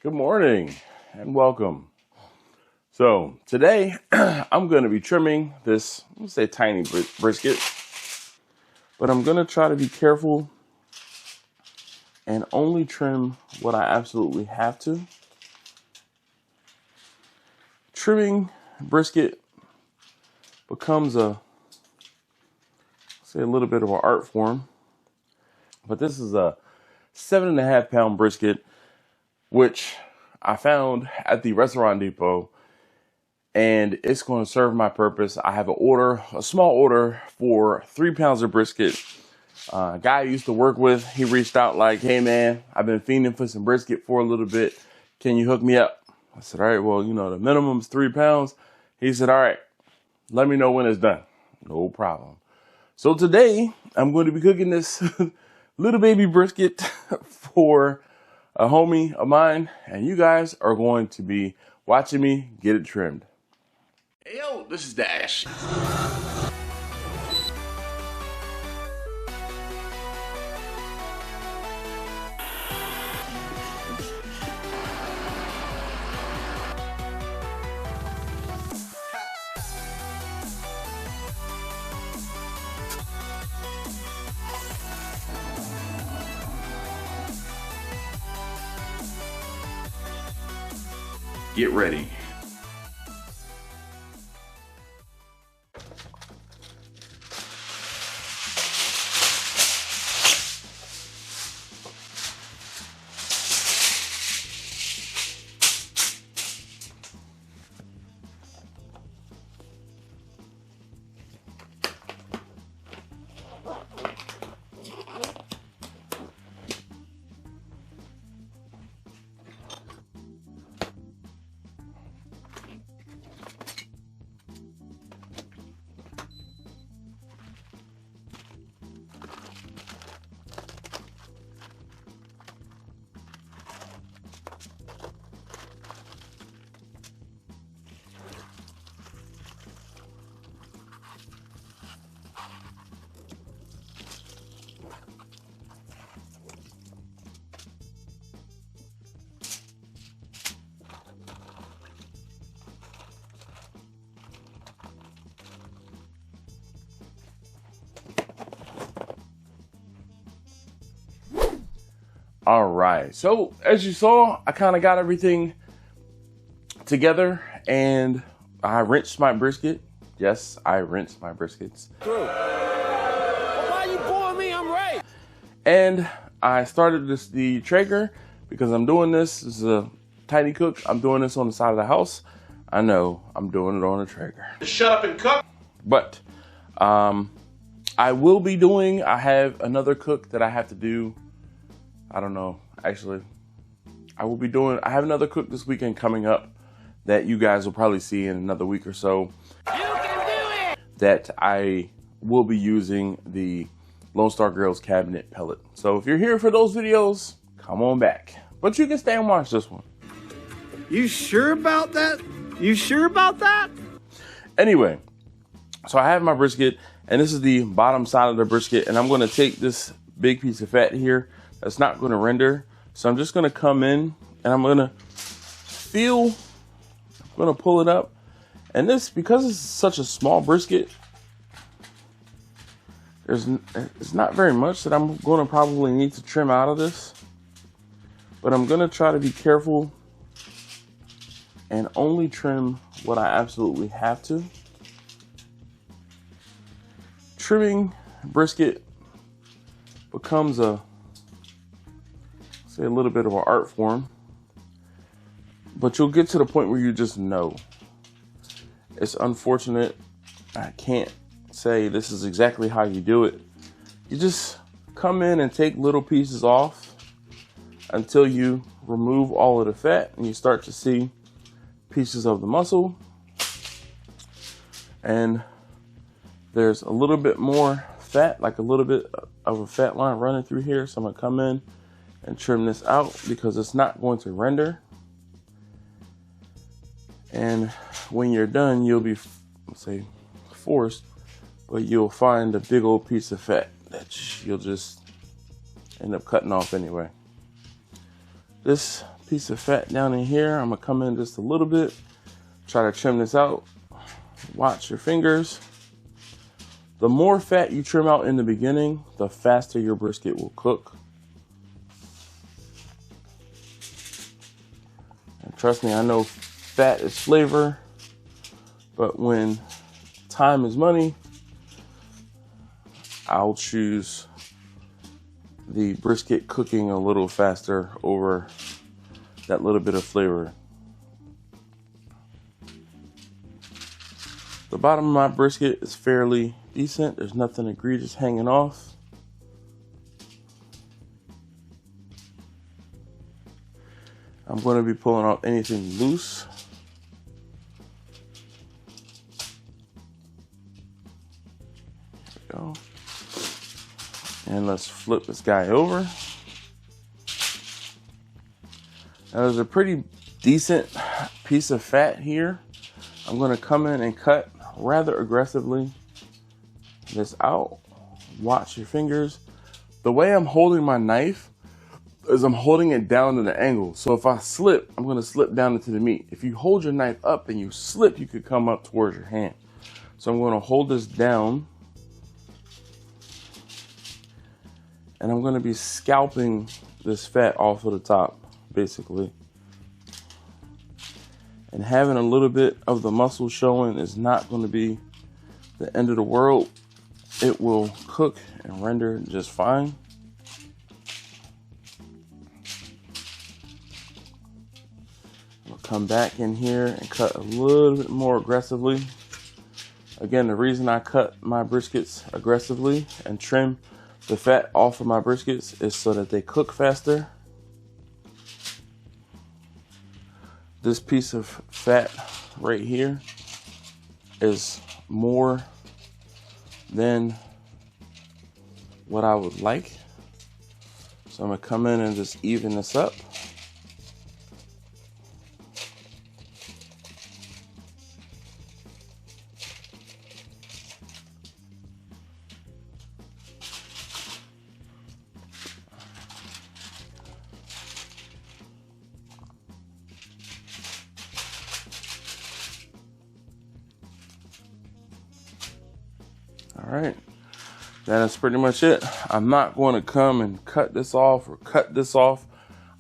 Good morning and welcome. So today I'm going to be trimming this, let's say tiny brisket, but I'm going to try to be careful and only trim what I absolutely have to. Trimming brisket becomes a little bit of an art form, but this is a 7.5 pound brisket, which I found at the restaurant depot, and it's going to serve my purpose. I have a small order for 3 pounds of brisket. A guy I used to work with, he reached out like, hey man, I've been fiending for some brisket for a little bit. Can you hook me up? I said, all right, well, the minimum is 3 pounds. He said, all right, let me know when it's done. No problem. So today I'm going to be cooking this little baby brisket for a homie of mine, and you guys are going to be watching me get it trimmed. Hey yo, this is Dash. Get ready. All right, so as you saw, I kind of got everything together and I rinsed my brisket. Yes, I rinsed my briskets. Well, why you pouring me? I'm right. And I started the Traeger because I'm doing this. This is a tiny cook. I'm doing this on the side of the house. I know I'm doing it on a Traeger. Shut up and cook. But I have another cook that I have to do. I don't know, actually. I have another cook this weekend coming up that you guys will probably see in another week or so. You can do it! That I will be using the Lone Star Grill's cabinet pellet. So if you're here for those videos, come on back. But you can stay and watch this one. You sure about that? You sure about that? Anyway, so I have my brisket, and this is the bottom side of the brisket, and I'm going to take this big piece of fat here that's not going to render. So I'm just going to come in and I'm going to pull it up. And this, because it's such a small brisket, it's not very much that I'm going to probably need to trim out of this. But I'm going to try to be careful and only trim what I absolutely have to. Trimming brisket becomes a little bit of an art form, but you'll get to the point where you just know. It's unfortunate. I can't say this is exactly how you do it. You just come in and take little pieces off until you remove all of the fat and you start to see pieces of the muscle. And there's a little bit more fat, like a little bit of a fat line running through here. So I'm gonna come in and trim this out because it's not going to render. And when you're done, you'll be, forced, but you'll find a big old piece of fat that you'll just end up cutting off anyway. This piece of fat down in here. I'm gonna come in just a little bit, try to trim this out. Watch your fingers. The more fat you trim out in the beginning, the faster your brisket will cook. And trust me, I know fat is flavor, but when time is money, I'll choose the brisket cooking a little faster over that little bit of flavor. The bottom of my brisket is fairly decent. There's nothing egregious hanging off. I'm going to be pulling out anything loose. There we go. And let's flip this guy over. Now there's a pretty decent piece of fat here. I'm going to come in and cut rather aggressively this out. Watch your fingers. The way I'm holding my knife is I'm holding it down at an angle. So if I slip, I'm going to slip down into the meat. If you hold your knife up and you slip, you could come up towards your hand. So I'm going to hold this down. And I'm going to be scalping this fat off of the top, basically. And having a little bit of the muscle showing is not going to be the end of the world. It will cook and render just fine. I'll come back in here and cut a little bit more aggressively. Again, the reason I cut my briskets aggressively and trim the fat off of my briskets is so that they cook faster. This piece of fat right here is more than what I would like. So I'm gonna come in and just even this up. All right, that is pretty much it. I'm not going to come and cut this off or cut this off.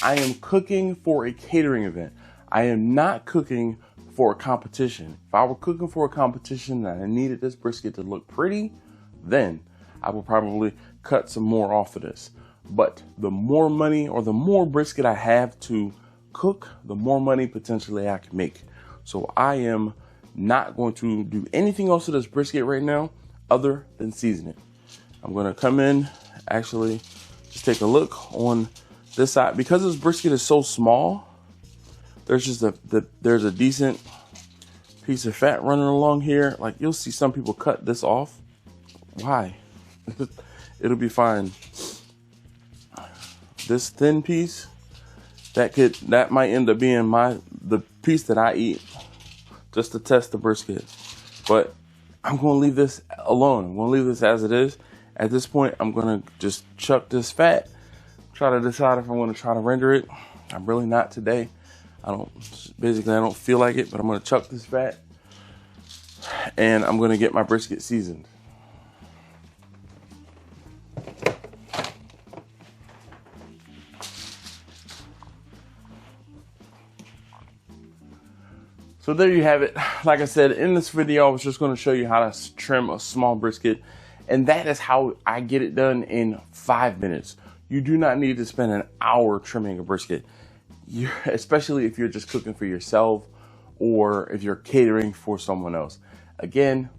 I am cooking for a catering event. I am not cooking for a competition. If I were cooking for a competition and I needed this brisket to look pretty, then I would probably cut some more off of this. But the more money or the more brisket I have to cook, the more money potentially I can make. So I am not going to do anything else to this brisket right now other than season it. I'm going to come in, actually just take a look on this side. Because this brisket is so small, there's just there's a decent piece of fat running along here. Like, you'll see some people cut this off. Why? It'll be fine. This thin piece, that might end up being the piece that I eat just to test the brisket. But I'm going to leave this alone. I'm going to leave this as it is. At this point, I'm going to just chuck this fat, try to decide if I want to try to render it. I'm really not today. I don't feel like it, but I'm going to chuck this fat and I'm going to get my brisket seasoned. So there you have it. Like I said, in this video, I was just going to show you how to trim a small brisket. And that is how I get it done in 5 minutes. You do not need to spend an hour trimming a brisket, especially if you're just cooking for yourself or if you're catering for someone else. Again,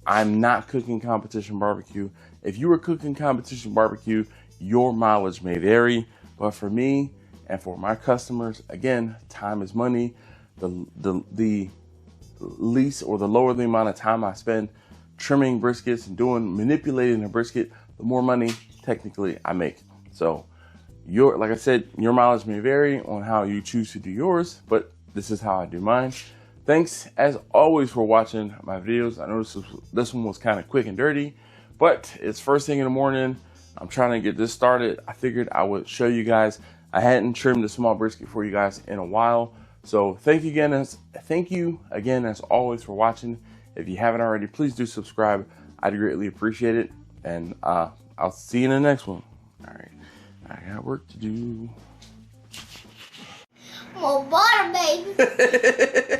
I'm not cooking competition barbecue. If you were cooking competition barbecue, your mileage may vary. But for me and for my customers, again, time is money. The least or the lower the amount of time I spend trimming briskets and manipulating a brisket, the more money technically I make. So like I said, your mileage may vary on how you choose to do yours, but this is how I do mine. Thanks as always for watching my videos. I know this one was kind of quick and dirty, but it's first thing in the morning. I'm trying to get this started. I figured I would show you guys I hadn't trimmed a small brisket for you guys in a while. So thank you again as always for watching. If you haven't already, please do subscribe. I'd greatly appreciate it. And I'll see you in the next one. All right, I got work to do. More butter, baby.